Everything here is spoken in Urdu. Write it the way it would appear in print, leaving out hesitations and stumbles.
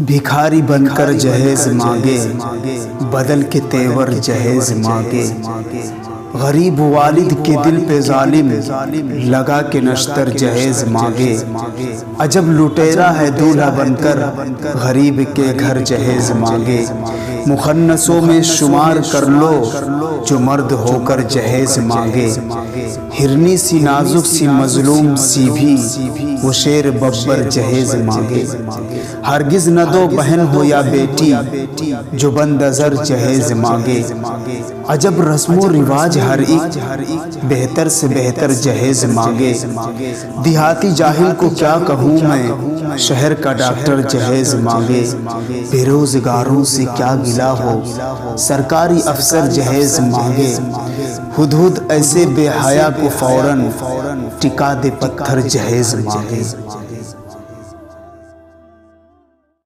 بھکاری بن کر جہیز مانگے، بدل کے تیور جہیز مانگے۔ غریب والد کے دل پہ ظالم لگا کے نشتر جہیز مانگے۔ عجب لٹیرا ہے دولہا بن کر غریب کے گھر جہیز مانگے۔ مخنثوں میں شمار کر لو جو مرد ہو کر جہیز مانگے۔ ہرنی سی نازک سی مظلوم سی بھی وہ شیر ببر جہیز مانگے۔ ہرگز نہ دو بہن ہو یا بیٹی جو بند ازر جہیز مانگے۔ عجب رسم و رواج ہر ایک بہتر سے بہتر جہیز مانگے۔ دیہاتی جاہل کو کیا کہوں میں، شہر کا ڈاکٹر جہیز مانگے۔ بے روزگاروں سے کیا گلہ ہو، سرکاری افسر جہیز مانگے۔ ہدہد ایسے بے حیا کو فوراً ٹکا دے پتھر جہیز مانگے۔